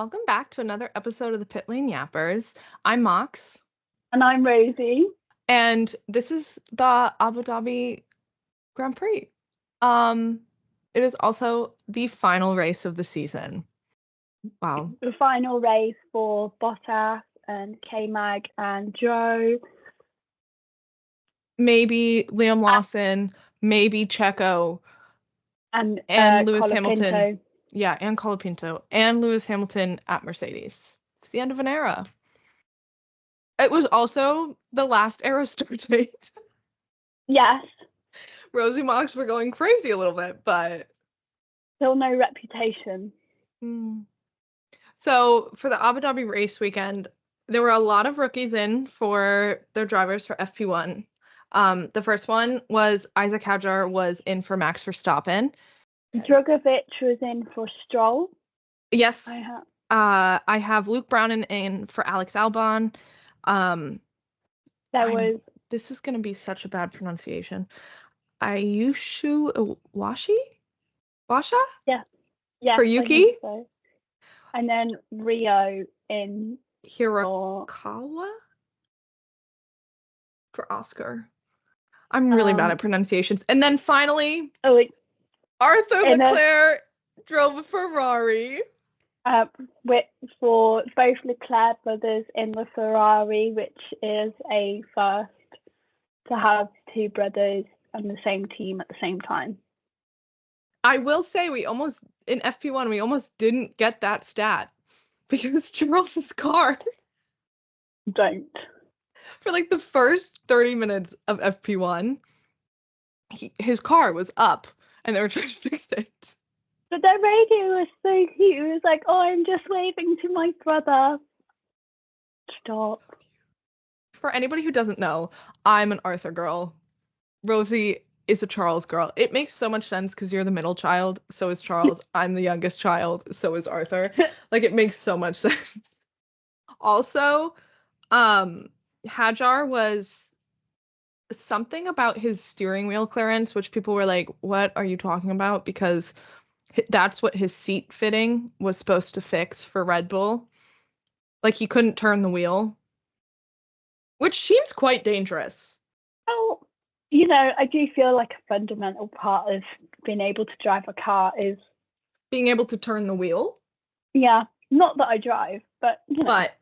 Welcome back to another episode of the Pit Lane Yappers. I'm Mox. And I'm Rosie. And this is the Abu Dhabi Grand Prix. It is also the final race of the season. Wow. The final race for Bottas and K-Mag and Joe. Maybe Liam Lawson, maybe Checo. And Lewis Colapinto. Hamilton. Yeah, and Colapinto. And Lewis Hamilton at Mercedes. It's the end of an era. It was also the last era start date. Yes. Rosie Mox were going crazy a little bit, but still no reputation. So for the Abu Dhabi race weekend, there were a lot of rookies in for their drivers for FP1. The first one was Isaac Hadjar was in for Max Verstappen. Drugovic was in for Stroll. Yes. I have Luke Brown in for Alex Albon. This is going to be such a bad pronunciation. Ayushu Washa? Yeah. For Yuki? So. And then Rio in Hirakawa? For Oscar. I'm really bad at pronunciations. And then finally, Arthur Leclerc drove a Ferrari. For both Leclerc brothers in the Ferrari, which is a first to have two brothers on the same team at the same time. I will say in FP1, we almost didn't get that stat because Charles's car. Don't. For like the first 30 minutes of FP1, his car was up and they were trying to fix it. But their radio was so cute. It was like, oh, I'm just waving to my brother. Stop. For anybody who doesn't know, I'm an Arthur girl. Rosie is a Charles girl. It makes so much sense because you're the middle child. So is Charles. I'm the youngest child. So is Arthur. Like, it makes so much sense. Also, Hadjar was something about his steering wheel clearance, which people were like, what are you talking about? Because that's what his seat fitting was supposed to fix for Red Bull. Like, he couldn't turn the wheel, which seems quite dangerous. Oh, I do feel like a fundamental part of being able to drive a car is being able to turn the wheel. Yeah, not that I drive, but But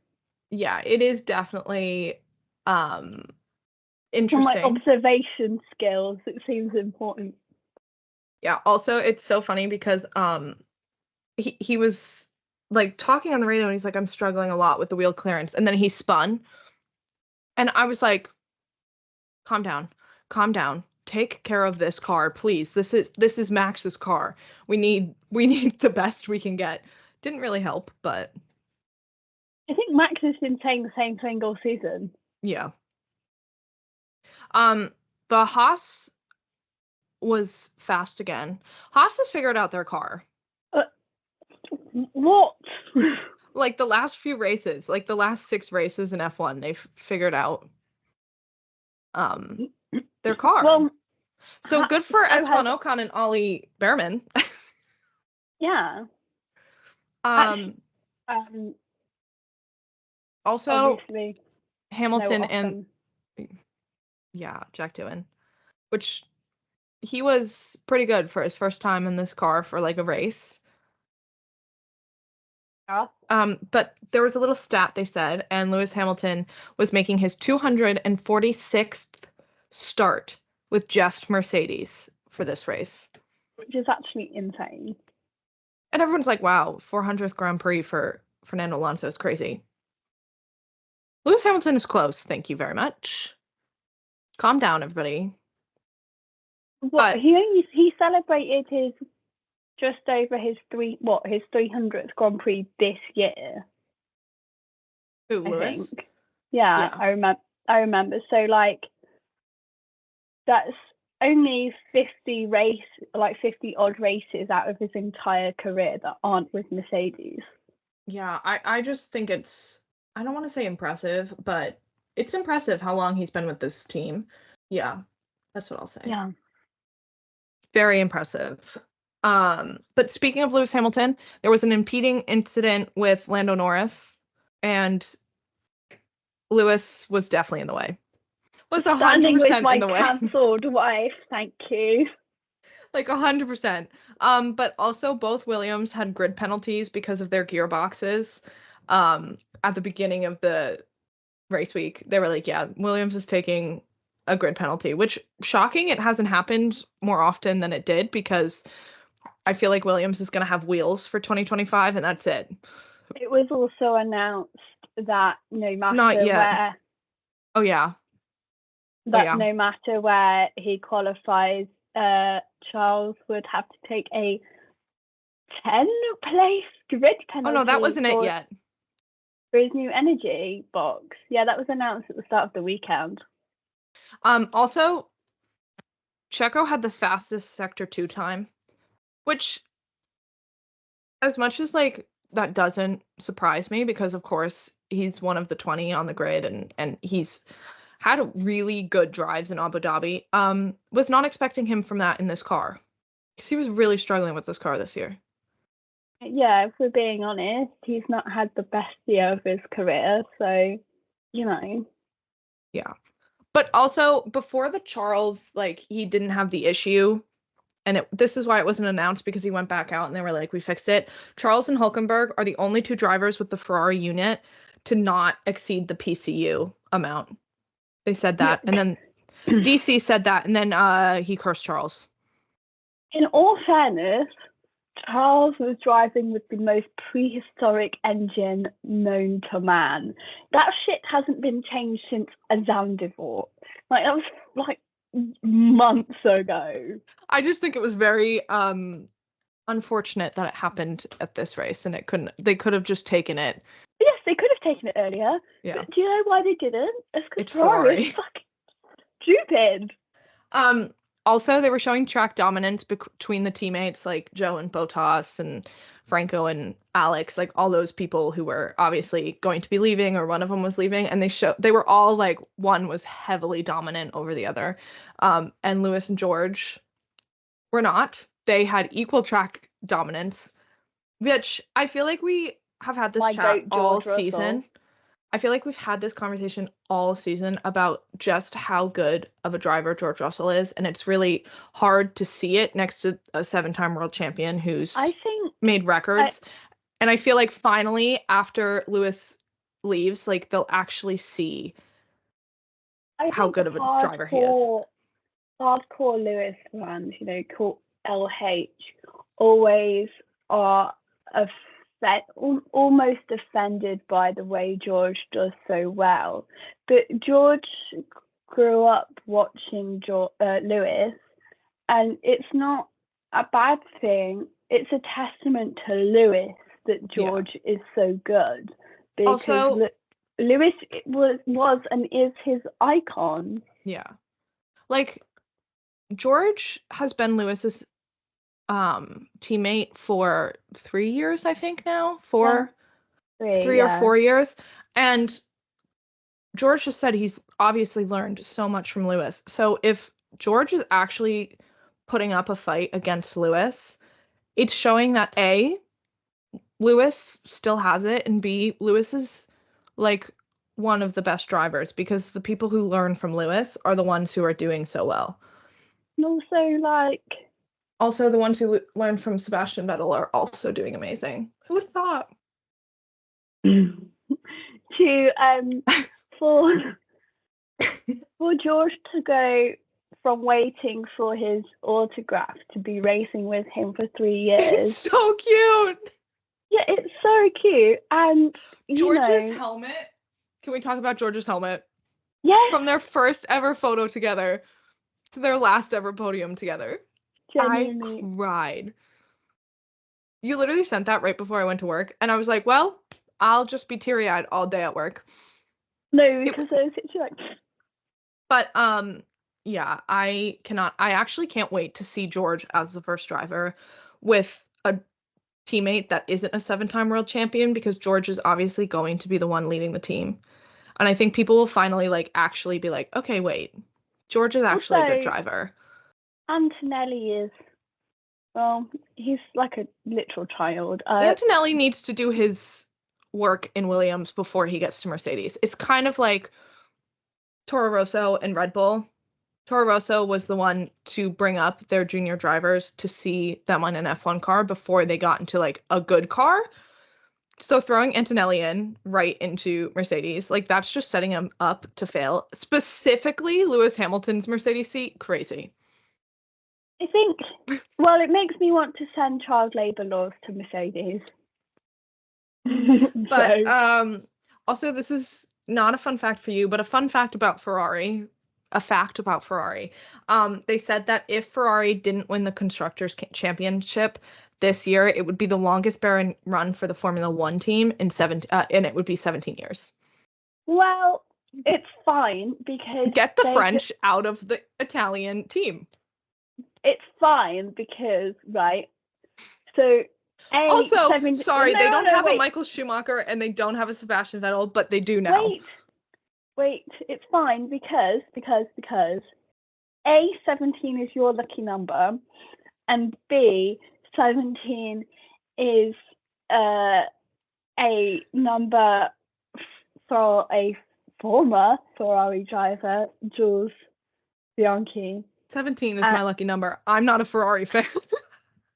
yeah, it is definitely interesting. From my observation skills, it seems important. Yeah, also it's so funny because he was like talking on the radio and he's like, I'm struggling a lot with the wheel clearance, and then he spun and I was like, calm down, take care of this car, please. This is Max's car. We need the best we can get. Didn't really help, but I think Max has been saying the same thing all season. Yeah. The Haas was fast again. Haas has figured out their car. What? Like the last few races, like the last 6 races in F1, they've figured out their car. Well, so good for Esteban Ocon and Ollie Behrman. Yeah. Also, obviously, Hamilton and Jack Doohan, which he was pretty good for his first time in this car for like a race. Yeah. But there was a little stat they said, and Lewis Hamilton was making his 246th start with just Mercedes for this race, which is actually insane. And everyone's like, wow, 400th Grand Prix for Fernando Alonso is crazy. Lewis Hamilton is close. Thank you very much. Calm down, everybody. But he celebrated his just over his 300th Grand Prix this year. Who, Lewis? Yeah, I remember. So like, that's only 50 odd races out of his entire career that aren't with Mercedes. Yeah, I just think it's, I don't want to say impressive, but it's impressive how long he's been with this team. Yeah, that's what I'll say. Yeah. Very impressive. But speaking of Lewis Hamilton, there was an impeding incident with Lando Norris, and Lewis was definitely in the way. Was Standing with 100% my in the way. cancelled wife, thank you. Like 100%. But also both Williams had grid penalties because of their gearboxes. At the beginning of the race week, they were like, yeah, Williams is taking a grid penalty, which shocking. It hasn't happened more often than it did because I feel like Williams is going to have wheels for 2025 and that's it. It was also announced that no matter Not yet. where. Oh yeah. No matter where he qualifies, Charles would have to take a 10-place grid penalty. Oh no, that wasn't it yet. For his new energy box. Yeah, that was announced at the start of the weekend. Also, Checo had the fastest Sector 2 time, which, as much as like that doesn't surprise me because of course he's one of the 20 on the grid and he's had really good drives in Abu Dhabi. Was not expecting him from that in this car because he was really struggling with this car this year. Yeah, if we're being honest, he's not had the best year of his career, so you know. Yeah. But also before the Charles, like he didn't have the issue, and this is why it wasn't announced because he went back out and they were like, we fixed it. Charles and Hülkenberg are the only two drivers with the Ferrari unit to not exceed the PCU amount. They said that, and then DC said that, and then he cursed Charles. In all fairness, Charles was driving with the most prehistoric engine known to man. That shit hasn't been changed since a Zandvoort. Like, that was like months ago. I just think it was very unfortunate that it happened at this race, and they could have just taken it. Yes, they could have taken it earlier. Yeah. But do you know why they didn't? It's because Ferrari is fucking stupid. Also, they were showing track dominance between the teammates like Joe and Bottas and Franco and Alex, like all those people who were obviously going to be leaving or one of them was leaving, and they were all like one was heavily dominant over the other. And Lewis and George were not. They had equal track dominance, which I feel like we have had this chat all season. I feel like we've had this conversation all season about just how good of a driver George Russell is, and it's really hard to see it next to a 7-time world champion who's made records. And I feel like finally, after Lewis leaves, like they'll actually see how good of a driver he is. Hardcore Lewis fans, called LH, always are almost offended by the way George does so well. But George grew up watching Lewis, and it's not a bad thing. It's a testament to Lewis that George is so good. Because also, Lewis was and is his icon. Yeah. Like, George has been Lewis's teammate for 3 years, I think now. Three or 4 years. And George just said he's obviously learned so much from Lewis. So if George is actually putting up a fight against Lewis, it's showing that A, Lewis still has it, and B, Lewis is like one of the best drivers because the people who learn from Lewis are the ones who are doing so well. And also, the ones who learn from Sebastian Vettel are also doing amazing. Who would have thought? For George to go from waiting for his autograph to be racing with him for 3 years. It's so cute. Yeah, it's so cute. And George's helmet. Can we talk about George's helmet? Yeah. From their first ever photo together to their last ever podium together. Genuinely. I cried. You literally sent that right before I went to work, and I was like, well, I'll just be teary-eyed all day at work. No, because I was literally like... But, yeah, I actually can't wait to see George as the first driver with a teammate that isn't a 7-time world champion, because George is obviously going to be the one leading the team. And I think people will finally, like, actually be like, okay, wait, George is actually a good driver. Antonelli is Well, he's like a literal child. Antonelli needs to do his work in Williams before he gets to Mercedes. It's kind of like Toro Rosso and Red Bull. Toro Rosso was the one to bring up their junior drivers to see them on an F1 car before they got into like a good car. So throwing Antonelli in right into Mercedes, like that's just setting him up to fail. Specifically, Lewis Hamilton's Mercedes seat, crazy. I think, well, it makes me want to send child labor laws to Mercedes. But also this is not a fun fact for you, but a fun fact about Ferrari. A fact about Ferrari. They said that if Ferrari didn't win the Constructors' Championship this year, it would be the longest barren run for the Formula One team in and it would be 17 years. Well, it's fine because get the French out of the Italian team. It's fine because, right? So also, sorry, they don't have a Michael Schumacher and they don't have a Sebastian Vettel, but they do now. Wait, it's fine because A, 17 is your lucky number, and B, 17 is a number for a former Ferrari driver, Jules Bianchi. 17 is my lucky number. I'm not a Ferrari fan.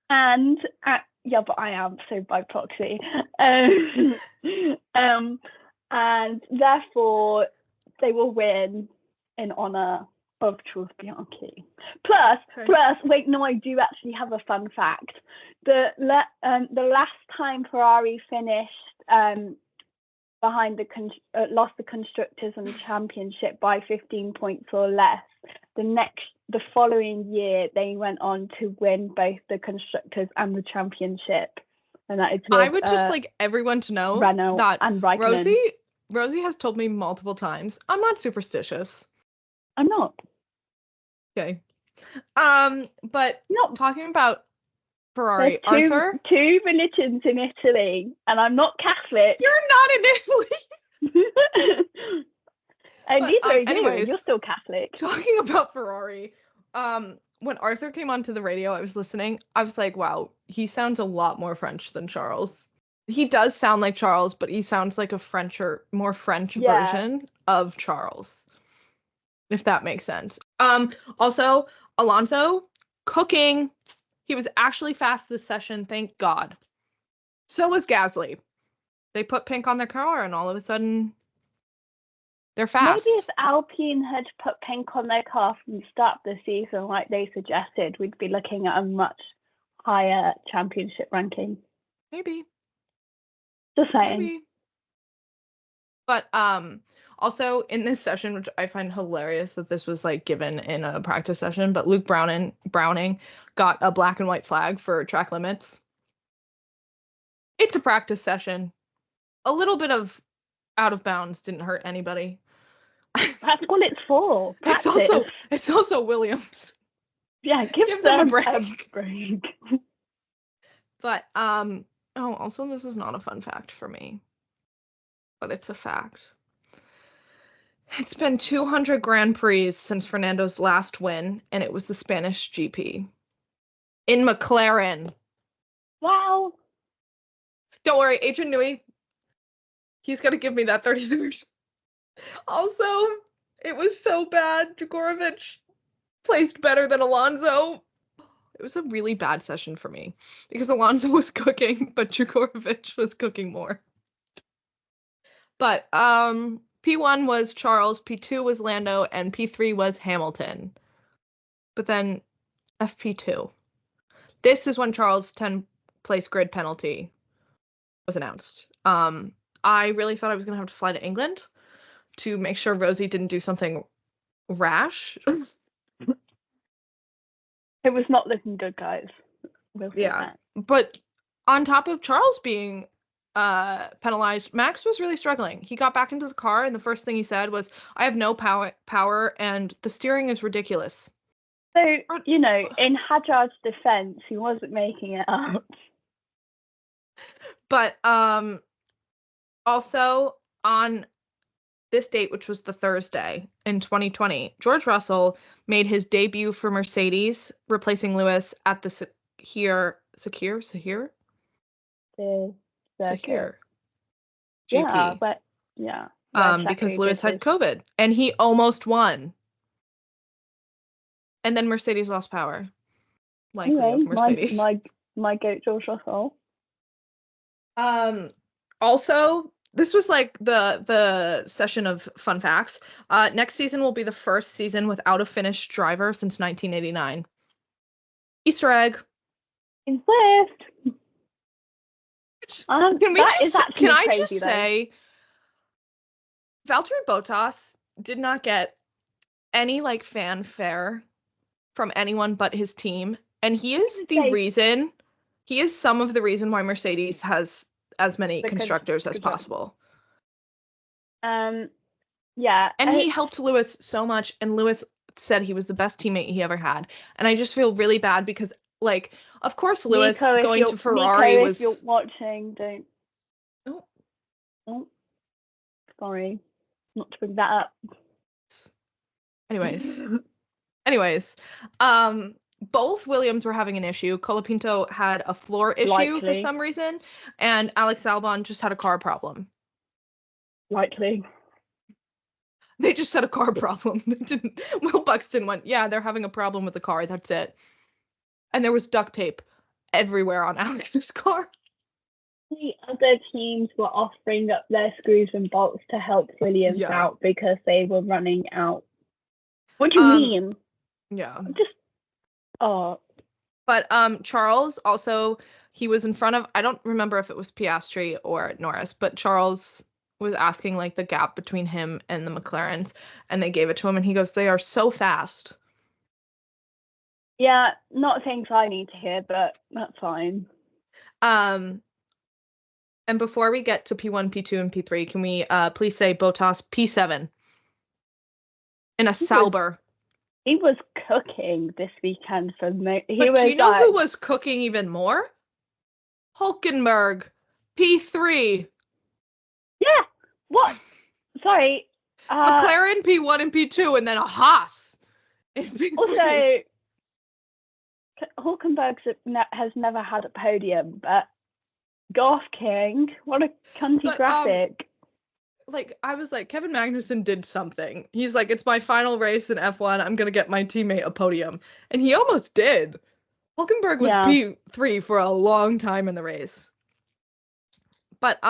And yeah, but I am, so by proxy. And therefore, they will win in honor of Charles Bianchi. Plus, wait, no, I do actually have a fun fact. The last time Ferrari finished behind lost the constructors and the championship by 15 points or less. The following year, they went on to win both the constructors and the championship. And that is with, I would just like everyone to know Renault that and Raikkonen. Rosie has told me multiple times, I'm not superstitious. I'm not. Okay. But talking about Ferrari, There's Arthur. two religions in Italy, and I'm not Catholic. You're not in Italy. And neither are you. Anyways, You're still Catholic. Talking about Ferrari, when Arthur came onto the radio, I was listening. I was like, wow, he sounds a lot more French than Charles. He does sound like Charles, but he sounds like a more French version of Charles, if that makes sense. Also, Alonso, cooking. He was actually fast this session, thank God. So was Gasly. They put pink on their car, and all of a sudden, they're fast. Maybe if Alpine had put pink on their car from the start of the season, like they suggested, we'd be looking at a much higher championship ranking. Maybe. Just saying. Maybe. But also in this session, which I find hilarious that this was like given in a practice session, but Luke Browning got a black and white flag for track limits. It's a practice session. A little bit of out of bounds didn't hurt anybody. That's what it's for. Practice. It's also Williams. Yeah, give them a break. But also this is not a fun fact for me, but it's a fact. It's been 200 Grand Prix since Fernando's last win, and it was the Spanish GP in McLaren. Wow. Don't worry, Adrian Newey, he's gonna give me that 33rd. Also, it was so bad. Djokovic placed better than Alonso. It was a really bad session for me because Alonso was cooking, but Djokovic was cooking more. But P1 was Charles, P2 was Lando, and P3 was Hamilton. But then FP2. This is when Charles' 10-place grid penalty was announced. I really thought I was going to have to fly to England to make sure Rosie didn't do something rash. It was not looking good, guys. But on top of Charles being penalized, Max was really struggling. He got back into the car, and the first thing he said was, I have no power, and the steering is ridiculous. So, in Hadjar's defense, he wasn't making it up. But also on this date, which was the Thursday in 2020, George Russell made his debut for Mercedes, replacing Lewis at the Sahir Yeah, GP. but yeah. Because Lewis had COVID and he almost won. And then Mercedes lost power. Likely of Mercedes. My goat George Russell. Also, this was like the session of fun facts. Next season will be the first season without a finished driver since 1989. Easter egg. In Swift. Can I just say, Valtteri Bottas did not get any like fanfare from anyone but his team, and he is some of the reason why Mercedes has as many constructors as possible. Yeah. And he helped Lewis so much, and Lewis said he was the best teammate he ever had. And I just feel really bad because, like, of course, Lewis going to Ferrari was. If you're watching, don't. Oh, sorry, not to bring that up. Anyways, both Williams were having an issue. Colapinto had a floor issue for some reason, and Alex Albon just had a car problem. Likely. They just had a car problem. Will Buxton went, yeah, they're having a problem with the car. That's it. And there was duct tape everywhere on Alex's car. The other teams were offering up their screws and bolts to help Williams out because they were running out. What do you mean? Yeah. But Charles also, he was in front of, I don't remember if it was Piastri or Norris, but Charles was asking like the gap between him and the McLarens, and they gave it to him, and he goes, they are so fast. Yeah, not things I need to hear, but that's fine. And before we get to P1, P2, and P3, can we please say Bottas P7 in a Sauber? He was cooking this weekend for me. Do you know who was cooking even more? Hulkenberg P3. Yeah. What? Sorry. McLaren P1 and P2, and then a Haas in P3. Also, Hulkenberg has never had a podium, but Golf King, what a cunty graphic. Like, I was like, Kevin Magnussen did something. He's like, it's my final race in F1. I'm going to get my teammate a podium. And he almost did. Hulkenberg was P3 for a long time in the race. But,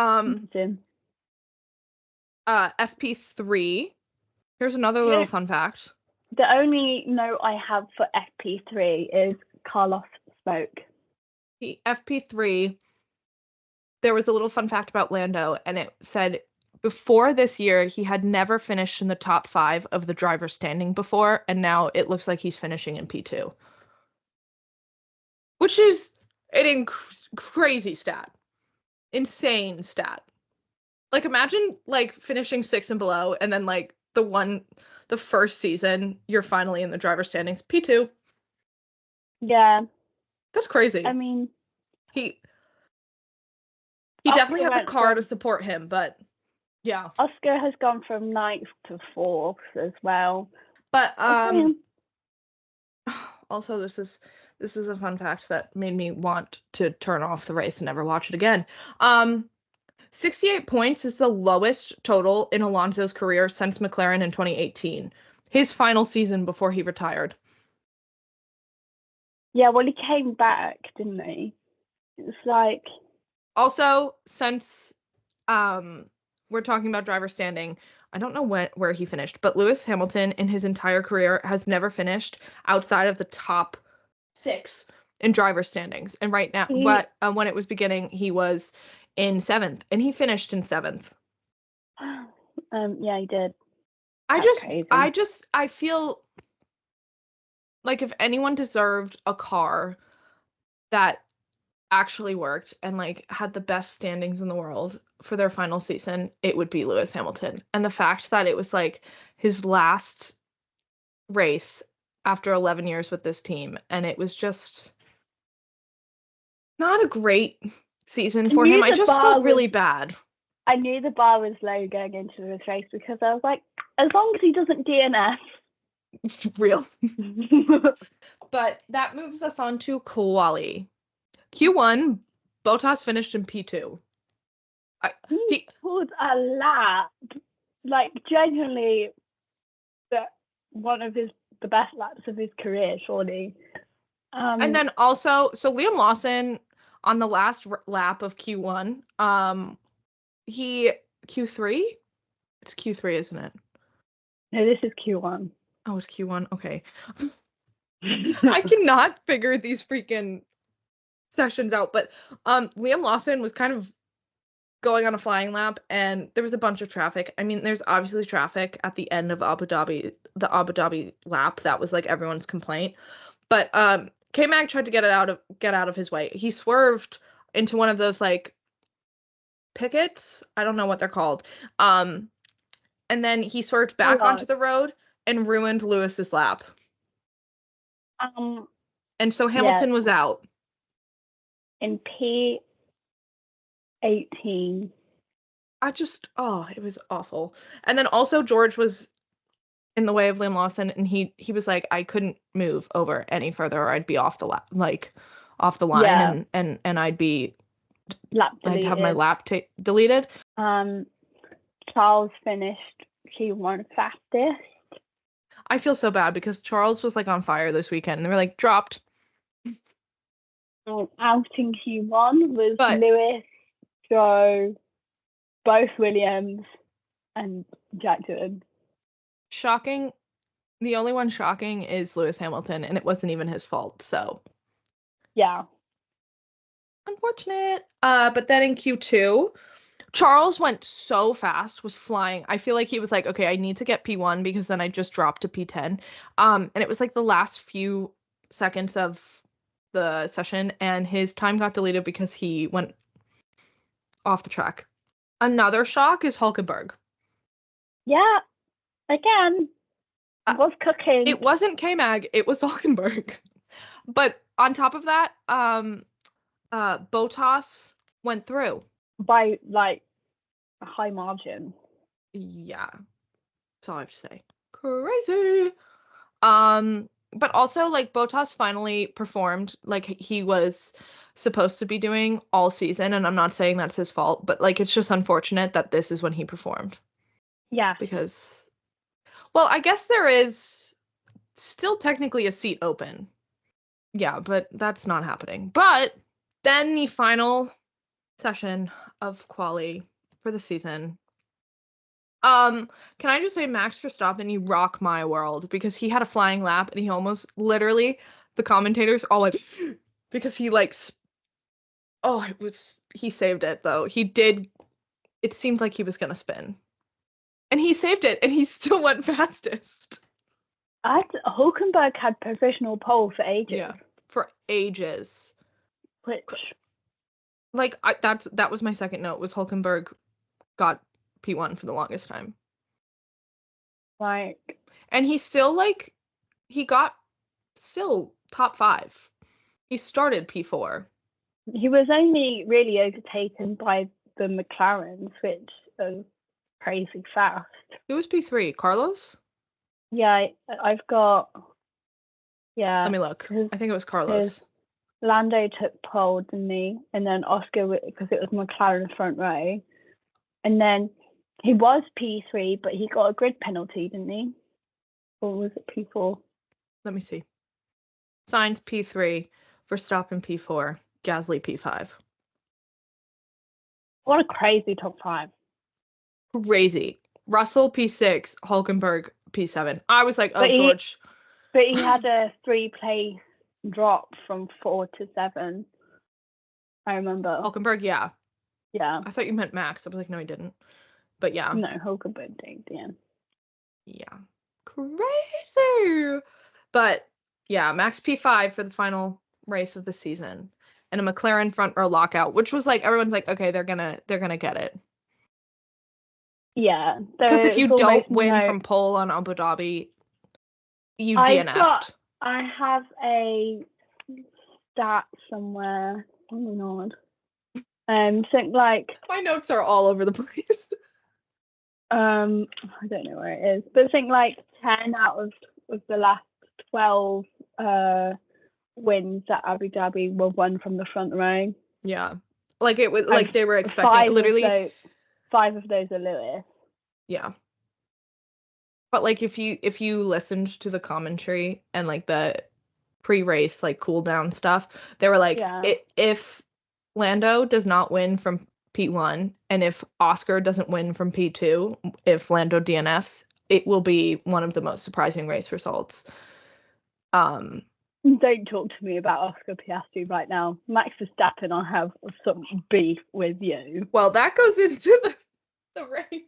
FP3, here's another little fun fact. The only note I have for FP3 is Carlos Smoke. The FP3, there was a little fun fact about Lando, and it said before this year, he had never finished in the top 5 of the driver standing before, and now it looks like he's finishing in P2. Which is an crazy stat. Insane stat. Like, imagine, like, finishing 6 and below, and then, like, the first season, you're finally in the driver standings. P2. Yeah. That's crazy. I mean, he definitely had the car to support him, but yeah. Oscar has gone from 9th to 4th as well. But also this is a fun fact that made me want to turn off the race and never watch it again. 68 points is the lowest total in Alonso's career since McLaren in 2018. His final season before he retired. Yeah, well, he came back, didn't he? It's like... Also, since we're talking about driver standing, I don't know where he finished, but Lewis Hamilton in his entire career has never finished outside of the top 6 in driver standings. And right now, when it was beginning, he was in 7th, and he finished in 7th. Yeah, he did. I feel like if anyone deserved a car that actually worked and like had the best standings in the world for their final season, it would be Lewis Hamilton. And the fact that it was like his last race after 11 years with this team, and it was just not a great season for him. I just felt really bad. I knew the bar was low going into this race because I was like, as long as he doesn't DNF. Real. But that moves us on to quali. Q1, Bottas finished in P2. He pulled a lap, like genuinely, one of the best laps of his career, surely. And then also, so Liam Lawson on the last lap of Q1, he Q3? It's Q3, isn't it? No, this is Q1. Oh, it's Q1. Okay. I cannot figure these freaking sessions out, but Liam Lawson was kind of going on a flying lap, and there was a bunch of traffic. I mean, there's obviously traffic at the end of Abu Dhabi, the Abu Dhabi lap. That was like everyone's complaint. But K-Mag tried to get out of his way. He swerved into one of those like pickets. I don't know what they're called. And then he swerved back onto the road and ruined Lewis's lap. And so Hamilton was out. In P18. It was awful. And then also George was in the way of Liam Lawson, and he was like, I couldn't move over any further or I'd be off the line, and I'd be I'd have my lap deleted. Charles finished Q1 fastest. I feel so bad because Charles was like on fire this weekend, and they were like dropped. Out in Q1 was Lewis, Joe, both Williams, and Jack Doohan. Shocking. The only one shocking is Lewis Hamilton, and it wasn't even his fault, so. Yeah. Unfortunate. But then in Q2, Charles went so fast, was flying. I feel like he was like, okay, I need to get P1 because then I just dropped to P10. And it was like the last few seconds of the session, and his time got deleted because he went off the track. Another shock is Hulkenberg. Yeah. Again, was cooking. It wasn't K-Mag, it was Hulkenberg. But on top of that, Bottas went through. By, like, a high margin. Yeah. That's all I have to say. Crazy. But also, like, Bottas finally performed like he was supposed to be doing all season, and I'm not saying that's his fault, but, like, it's just unfortunate that this is when he performed. Yeah. Because, well, I guess there is still technically a seat open. Yeah, but that's not happening. But then the final session of quali for the season. Can I just say, Max Verstappen, you rock my world, because he had a flying lap and he almost literally, the commentators all like, because he like, he saved it though. It seemed like he was gonna spin. And he saved it, and he still went fastest. Hulkenberg had provisional pole for ages. Yeah, for ages. Which, like, that was my second note, was Hulkenberg got P1 for the longest time. Like, and he still he got still top 5. He started P4. He was only really overtaken by the McLarens, which are crazy fast. Who was P3? Carlos? Yeah, I've got. Yeah. Let me look. I think it was Carlos. Lando took pole, didn't he? And then Oscar, because it was McLaren front row. And then he was P3, but he got a grid penalty, didn't he? Or was it P4? Let me see. Sainz P3, Verstappen P4, Gasly P5. What a crazy top 5. Crazy. Russell P6, Hulkenberg P7. I was like, George. But he had a 3-place drop from 4 to 7. I remember. Hulkenberg, yeah. Yeah. I thought you meant Max. I was like, no, he didn't. But yeah. No, Hulkenberg did, yeah. Yeah. Crazy. But yeah, Max P5 for the final race of the season. And a McLaren front row lockout, which was like, everyone's like, okay, they're gonna get it. Yeah. Because if you don't win from pole on Abu Dhabi, you DNF'd. I have a stat somewhere. Oh my god. Something like, my notes are all over the place. I don't know where it is, but something like 10 out of the last 12 wins at Abu Dhabi were won from the front row. Yeah. Like it was And like they were expecting literally. Five of those are Lewis. Yeah. But like if you listened to the commentary and like the pre-race like cool down stuff, they were like if Lando does not win from P1 and if Oscar doesn't win from P2, if Lando DNFs, it will be one of the most surprising race results. Don't talk to me about Oscar Piastri right now. Max Verstappen, I'll have some beef with you. Well, that goes into the race.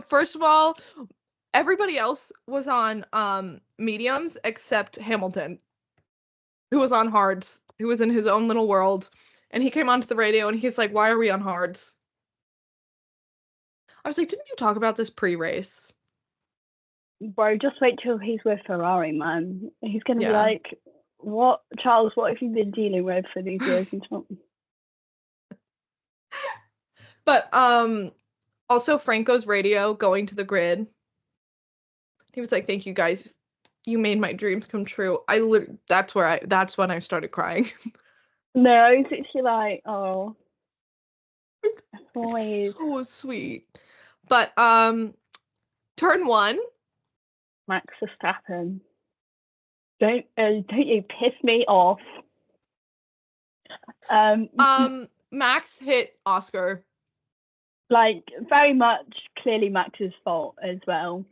First of all, everybody else was on mediums except Hamilton, who was on hards, who was in his own little world, and he came onto the radio and he's like, "Why are we on hards?" I was like, "Didn't you talk about this pre-race?" Bro, just wait till he's with Ferrari, man. He's gonna be like, "What, Charles? What have you been dealing with for these years?" But also Franco's radio going to the grid. He was like, "Thank you guys, you made my dreams come true." That's when I started crying. No, I was actually like, oh, always so sweet. But turn 1. Max Verstappen. Don't you piss me off. Max hit Oscar. Like, very much clearly Max's fault as well.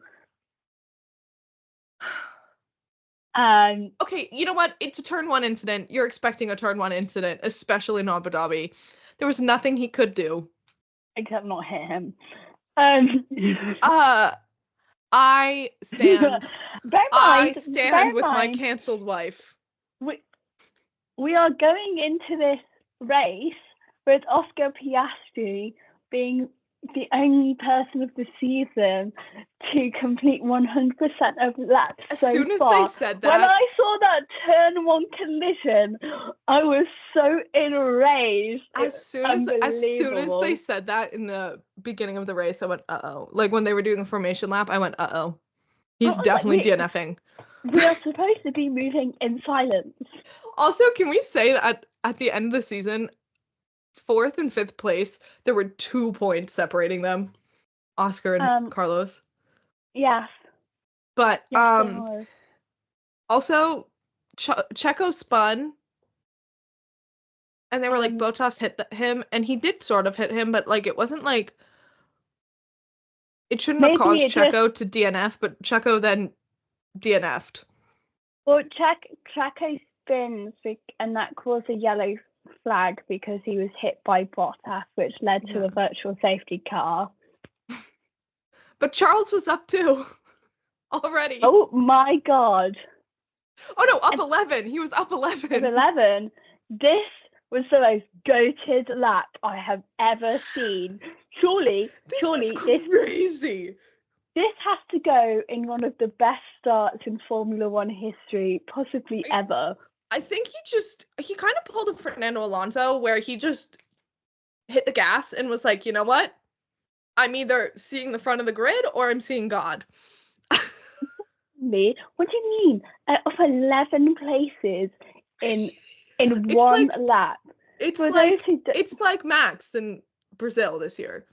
Okay, you know what? It's a turn 1 incident. You're expecting a turn 1 incident, especially in Abu Dhabi. There was nothing he could do. Except not hit him. I stand. I stand with my cancelled wife. We are going into this race with Oscar Piastri being the only person of the season to complete 100% of laps. As soon as far. They said that, when I saw that turn 1 collision, I was so enraged. As soon as they said that in the beginning of the race, I went, uh-oh. Like when they were doing the formation lap, I went, uh-oh. He's definitely DNFing. We are supposed to be moving in silence. Also, can we say that at the end of the season, 4th and 5th place, there were 2 points separating them, Oscar and Carlos. Yes. But also Checo spun, and they were like, Bottas hit him, and he did sort of hit him, but like it wasn't like it shouldn't have caused Checo to DNF, but Checo then DNF'd. Well, Checo spins, and that caused a yellow flag because he was hit by Bottas, which led to a virtual safety car. But Charles was up too already. Oh my god. Oh no, up 11. He was up 11. Up 11. This was the most goated lap I have ever seen. Surely this crazy. This has to go in one of the best starts in Formula One history, possibly ever. I think he kind of pulled a Fernando Alonso where he just hit the gas and was like, you know what? I'm either seeing the front of the grid or I'm seeing God. Me? What do you mean? Of 11 places in one lap. It's like Max in Brazil this year.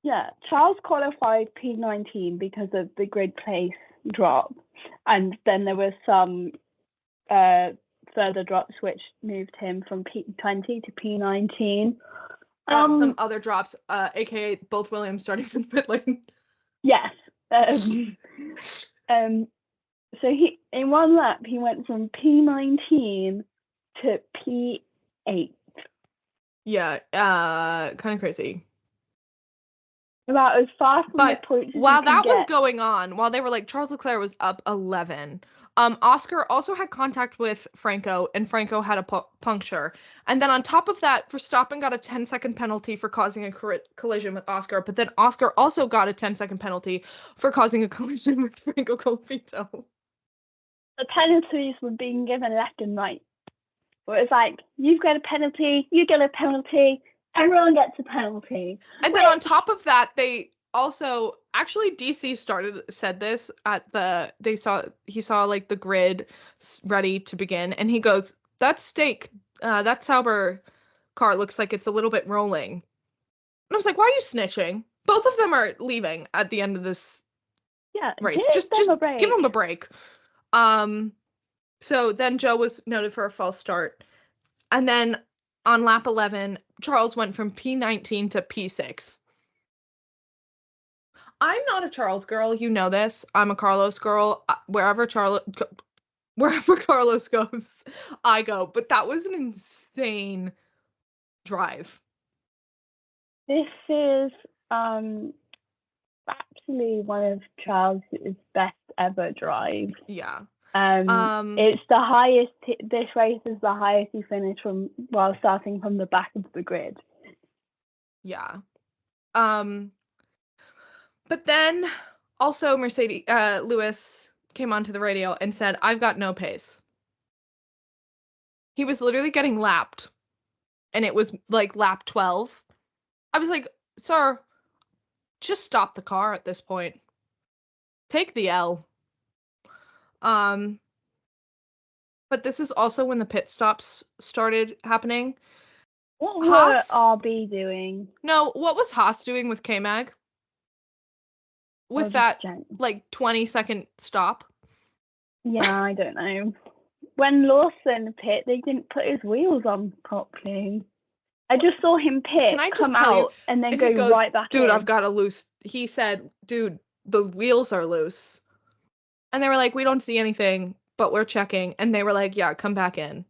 Yeah, Charles qualified P19 because of the grid place drop, and then there were some further drops which moved him from P20 to P19. Some other drops, aka both Williams starting from pit lane. Yes. So he in one lap he went from P19 to P8. Yeah, kind of crazy. About as far from the points. While that was going on, while they were like Charles Leclerc was up 11. Oscar also had contact with Franco, and Franco had a puncture. And then on top of that, Verstappen got a 10-second penalty for causing a collision with Oscar, but then Oscar also got a 10-second penalty for causing a collision with Franco Colapinto. The penalties were being given left and right. Where it's like, you've got a penalty, you get a penalty, everyone gets a penalty. And then on top of that, they also, actually, DC said this at he saw like the grid ready to begin, and he goes, that Sauber car looks like it's a little bit rolling. And I was like, why are you snitching? Both of them are leaving at the end of this race. Just give them a break. So then Joe was noted for a false start. And then on lap 11, Charles went from P19 to P6. I'm not a Charles girl, you know this. I'm a Carlos girl. Wherever Carlos goes, I go. But that was an insane drive. This is actually one of Charles's best ever drives. Yeah. It's the highest. This race is the highest he finished from while starting from the back of the grid. Yeah. But then also Lewis came onto the radio and said, "I've got no pace." He was literally getting lapped, and it was like lap 12. I was like, "Sir, just stop the car at this point. Take the L." But this is also when the pit stops started happening. What were RB doing? No, what was Haas doing with K-Mag? With that, like, 20-second stop? Yeah, I don't know. When Lawson pit, they didn't put his wheels on properly. I just saw him pit, come out, and then go right back in. Dude, I've got a loose... He said, dude, the wheels are loose. And they were like, we don't see anything, but we're checking. And they were like, yeah, come back in.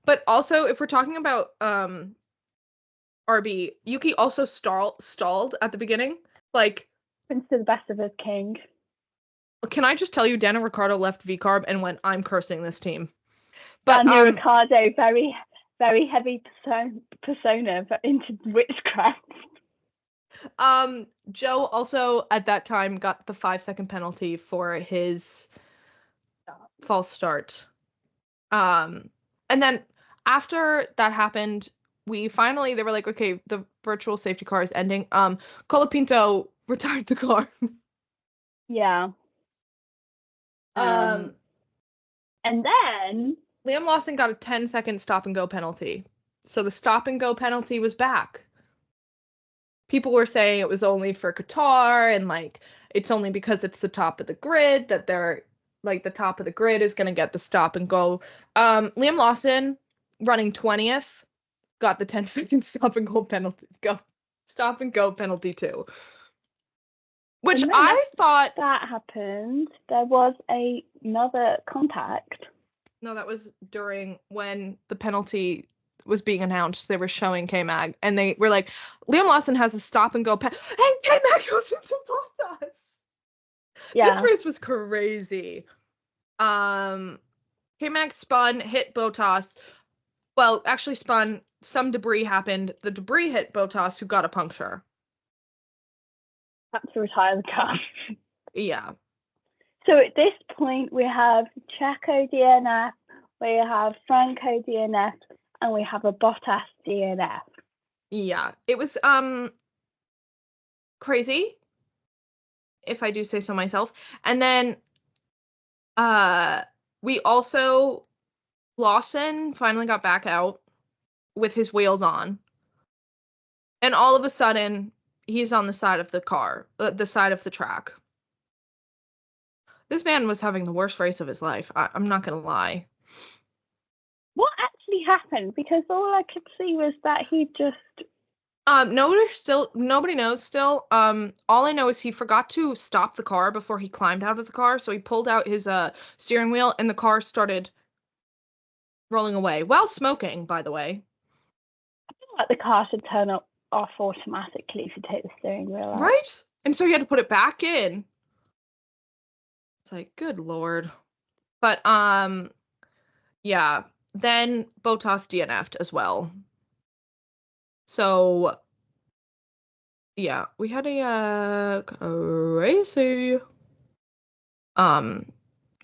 But also, if we're talking about RB, Yuki also stalled at the beginning. Like, Prince to the best of his king. Can I just tell you, Daniel Ricciardo left VCARB and went, I'm cursing this team. But Daniel Ricciardo, very, very heavy persona into witchcraft. Joe also at that time got the 5-second penalty for his false start. And then after that happened, they were like, okay, the virtual safety car is ending. Colapinto retired the car. Yeah. And then Liam Lawson got a 10-second stop and go penalty. So the stop and go penalty was back. People were saying it was only for Qatar, and like it's only because it's the top of the grid that they're like the top of the grid is going to get the stop and go. Liam Lawson running 20th got the 10-second stop and go penalty too. Which I thought that happened. There was another contact. No, that was during when the penalty was being announced. They were showing K-Mag, and they were like, Liam Lawson has a stop and go and K-Mag goes into Bottas. Yeah. This race was crazy. K-Mag spun, hit Bottas. Well, actually spun. Some debris happened. The debris hit Bottas, who got a puncture. Had to retire the car. Yeah. So at this point, we have Checo DNF, we have Franco DNF, and we have a Bottas DNF. Yeah, it was crazy, if I do say so myself. And then we also, Lawson finally got back out with his wheels on. And all of a sudden, he's on the side of the car, the side of the track. This man was having the worst race of his life. I'm not going to lie. What actually happened? Because all I could see was that he just... Nobody knows still. All I know is he forgot to stop the car before he climbed out of the car. So he pulled out his steering wheel and the car started rolling away while smoking, by the way. I feel like the car should turn off automatically if you take the steering wheel out. Right? And so he had to put it back in. It's like, good Lord. But, yeah. Then Bottas DNF'd as well. So, yeah, we had a crazy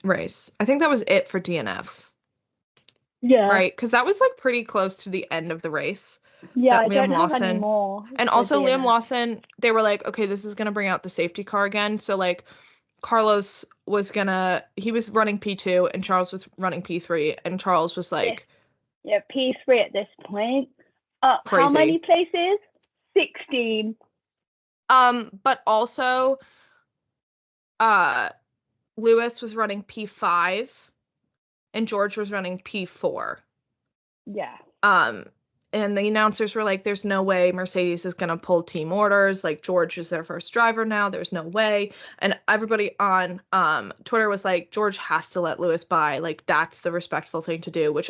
race. I think that was it for DNFs. Yeah. Right? Because that was like pretty close to the end of the race. Yeah, that I Liam don't have any Lawson more. and for also Liam DNF. Lawson, they were like, okay, this is gonna bring out the safety car again. So like Carlos he was running P2 and Charles was running P3 and Charles was like Yeah, P3 at this point. How crazy. many places? 16. But also Lewis was running P5 and George was running P4. Yeah. And the announcers were like, there's no way Mercedes is going to pull team orders. Like, George is their first driver now. There's no way. And everybody on Twitter was like, George has to let Lewis by. Like, that's the respectful thing to do, which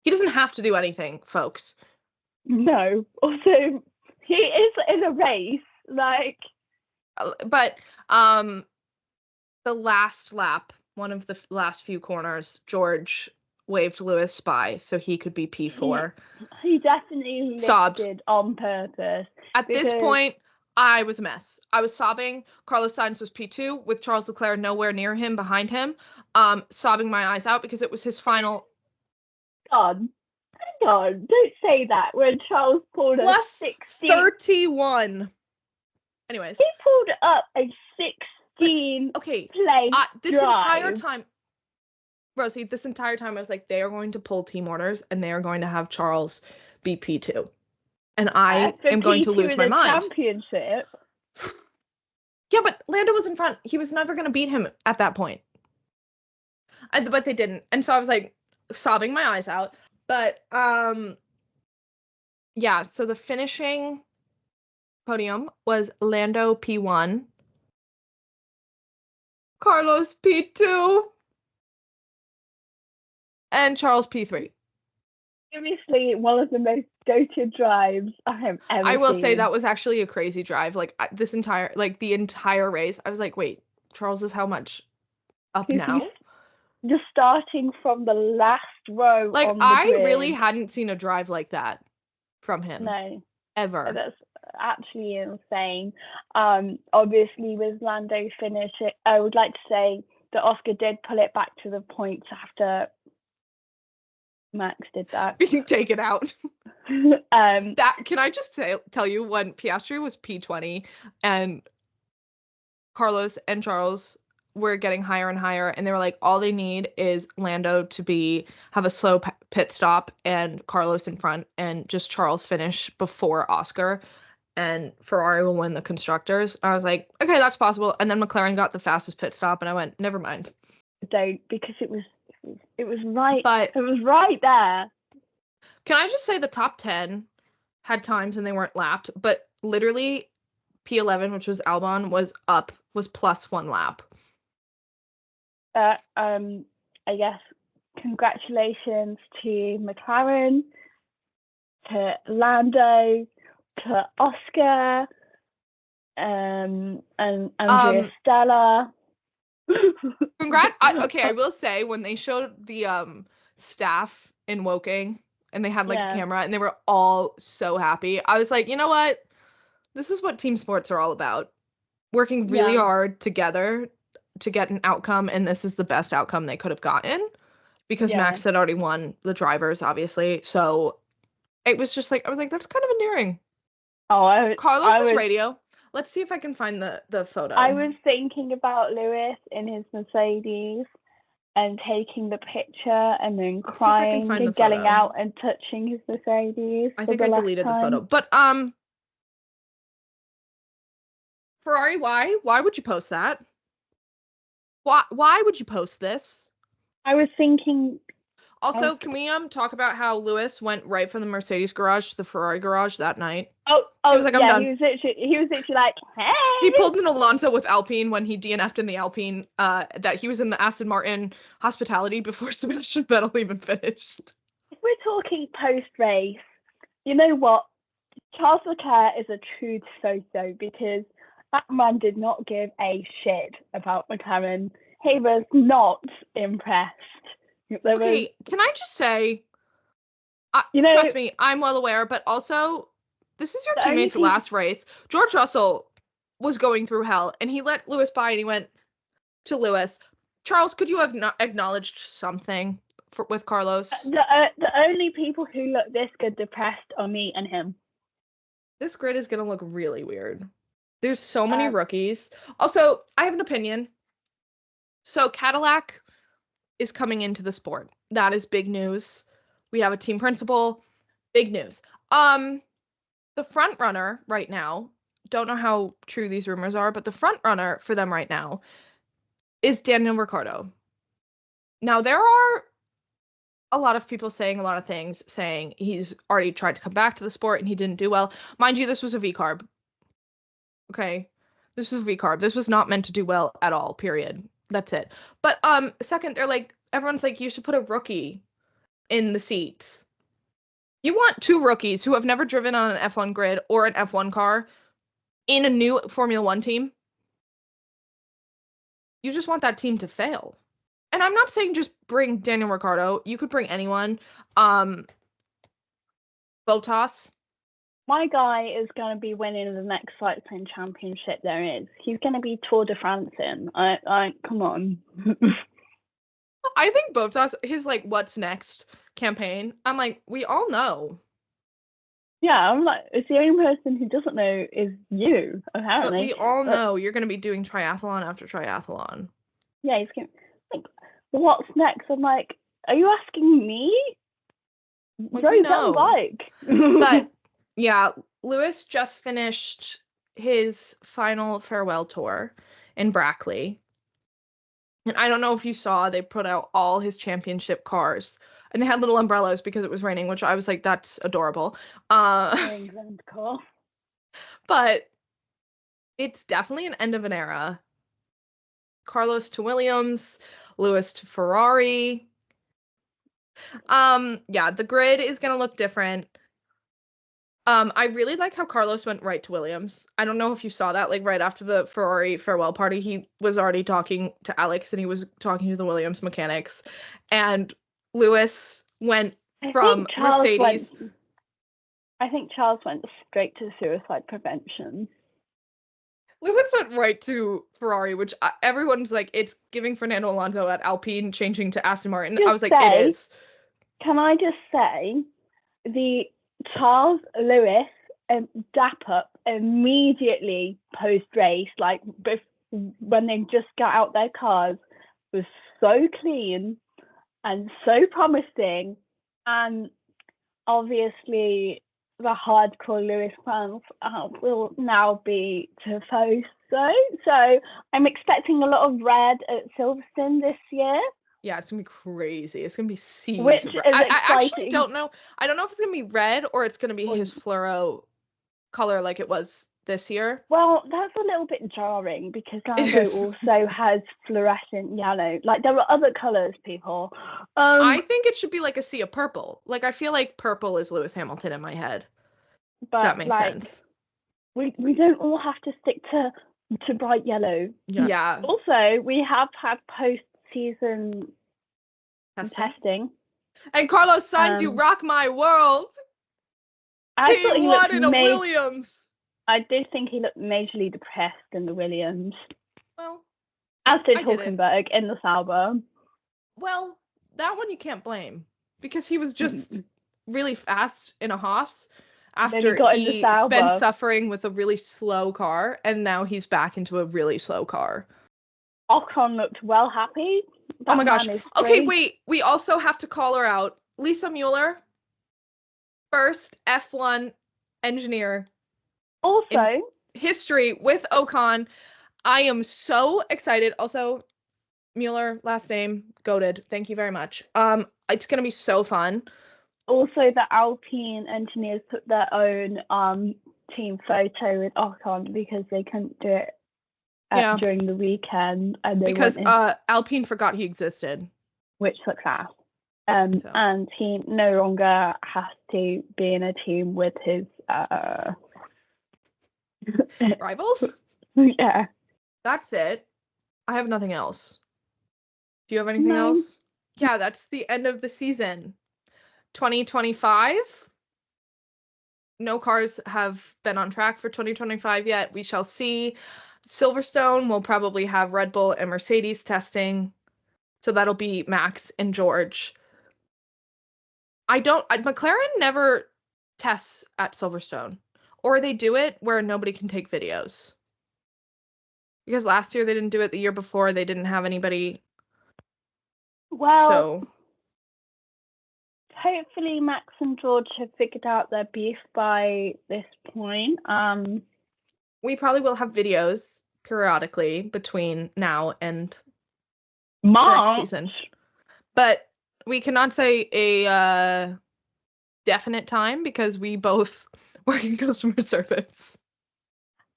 he doesn't have to do anything, folks. No. Also, he is in a race. Like. But the last lap, one of the last few corners, George waved Lewis by so he could be P4. He definitely lifted on purpose. At this point, I was a mess. I was sobbing. Carlos Sainz was P2 with Charles Leclerc nowhere near him, behind him, sobbing my eyes out because it was his final. God, don't say that. When Charles pulled a 31. Anyways, he pulled up a 16. Okay. Place this drive. entire time. Rosie, this entire time I was like, they are going to pull team orders and they are going to have Charles be P2. And I am going to lose my mind. Championship. Yeah, but Lando was in front. He was never going to beat him at that point. But they didn't. And so I was like sobbing my eyes out. But yeah, so the finishing podium was Lando P1, Carlos P2, and Charles P3. Seriously, one of the most goated drives I have ever I will seen. say that was actually a crazy drive. Like the entire race, I was like, wait, Charles is how much up now? Just starting from the last row. Like, on the I grid. really hadn't seen a drive like that from him. No. Ever. That's actually insane. Obviously with Lando finishing, I would like to say that Oscar did pull it back to the points after Max did that. Being taken out. That can I just tell you when Piastri was P20 and Carlos and Charles were getting higher and higher, and they were like, all they need is Lando to have a slow pit stop and Carlos in front, and just Charles finish before Oscar, and Ferrari will win the constructors. I was like, okay, that's possible. And then McLaren got the fastest pit stop, and I went, never mind. Don't, because it was right. But it was right there. Can I just say the top 10 had times and they weren't lapped, but literally P11, which was Albon, was plus 1 lap. I guess congratulations to McLaren, to Lando, to Oscar, and Andrea Stella. Okay, I will say when they showed the staff in Woking and they had like a camera and they were all so happy, I was like, you know what? This is what team sports are all about. Working really hard together to get an outcome, and this is the best outcome they could have gotten because Max had already won the drivers, obviously. So it was just like, I was like, that's kind of endearing. Carlos's radio. Let's see if I can find the photo. I was thinking about Lewis in his Mercedes and taking the picture and then crying and getting out and touching his Mercedes. I think I deleted the photo. But Ferrari, why would you post that? Why would you post this? I was thinking. Also, can we talk about how Lewis went right from the Mercedes garage to the Ferrari garage that night? Oh, he was like, I'm done. He was literally like, hey. He pulled an Alonso with Alpine when he DNF'd in the Alpine. That he was in the Aston Martin hospitality before Sebastian Vettel even finished. If we're talking post race, you know what? Charles Leclerc is a truth photo because that man did not give a shit about McLaren. He was not impressed. Okay, can I just say, trust me, I'm well aware, but also, this is your teammate's last race. George Russell was going through hell, and he let Lewis by, and he went to Lewis. Charles, could you have not acknowledged something with Carlos. The only people who look this good depressed are me and him. This grid is gonna look really weird. There's so many rookies. Also, I have an opinion. So Cadillac is coming into the sport. That is big news. We have a team principal. Big news. The front runner right now, don't know how true these rumors are, but the front runner for them right now is Daniel Ricciardo. Now, there are a lot of people saying a lot of things, saying he's already tried to come back to the sport and he didn't do well. Mind you, this was a V-carb. Okay? This was a V-carb. This was not meant to do well at all, period. That's it. But second, they're like, everyone's like, you should put a rookie in the seats. You want two rookies who have never driven on an F1 grid or an F1 car in a new Formula One team? You just want that team to fail. And I'm not saying just bring Daniel Ricciardo. You could bring anyone. Bottas. My guy is going to be winning the next cycling championship there is. He's going to be Tour de France in. Come on. I think Bottas, his like, what's next campaign, I'm like, we all know. Yeah, I'm like, it's the only person who doesn't know is you, apparently. But we all know you're going to be doing triathlon after triathlon. Yeah, he's going to, like, what's next? I'm like, are you asking me? Like, no, bike. But yeah, Lewis just finished his final farewell tour in Brackley. And I don't know if you saw, they put out all his championship cars. And they had little umbrellas because it was raining, which I was like, that's adorable. England car. But it's definitely an end of an era. Carlos to Williams, Lewis to Ferrari. Yeah, the grid is gonna look different. I really like how Carlos went right to Williams. I don't know if you saw that, like right after the Ferrari farewell party, he was already talking to Alex and he was talking to the Williams mechanics. And Lewis went from Mercedes. I think Charles went straight to suicide prevention. Lewis went right to Ferrari, which everyone's like, it's giving Fernando Alonso at Alpine changing to Aston Martin. I was like, it is. Can I just say, the Charles Lewis dap up immediately post-race, like when they just got out their cars, was so clean and so promising. And obviously the hardcore Lewis fans will now be tifosi. So I'm expecting a lot of red at Silverstone this year. Yeah, it's gonna be crazy. It's gonna be seas. Which is I actually don't know. I don't know if it's gonna be red or it's gonna be his fluoro color like it was this year. Well, that's a little bit jarring because Lando also has fluorescent yellow. Like, there are other colors, people. I think it should be like a sea of purple. Like, I feel like purple is Lewis Hamilton in my head. But, does that make sense? We don't all have to stick to bright yellow. Yeah. Also, we have had post-season testing. And Carlos Sainz, you rock my world. He won in a Williams. I did think he looked majorly depressed in the Williams. Well, as did Hulkenberg in the Sauber. Well, that one you can't blame because he was just really fast in a Haas after he's been suffering with a really slow car, and now he's back into a really slow car. Ocon looked well happy. Oh my gosh. Okay, wait. We also have to call her out. Lisa Mueller, first F1 engineer. Also, history with Ocon. I am so excited. Also, Mueller, last name, goated. Thank you very much. It's gonna be so fun. Also, the Alpine engineers put their own team photo with Ocon because they couldn't do it during the weekend, and because Alpine forgot he existed, which success. And he no longer has to be in a team with his rivals. Yeah, that's it. I have nothing else. Do you have anything else? Yeah, that's the end of the season. 2025. No cars have been on track for 2025 yet. We shall see. Silverstone will probably have Red Bull and Mercedes testing. So that'll be Max and George. McLaren never tests at Silverstone, or they do it where nobody can take videos. Because last year they didn't do it, the year before they didn't have anybody. Well, So hopefully Max and George have figured out their beef by this point. we probably will have videos periodically between now and March. next season. But we cannot say a definite time because we both work in customer service.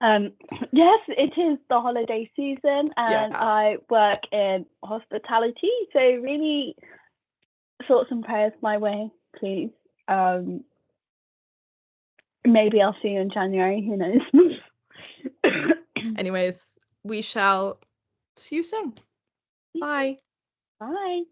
Yes, it is the holiday season, and I work in hospitality. So really, thoughts and prayers my way, please. Maybe I'll see you in January. Who knows? Anyways, we shall see you soon. Bye. Bye.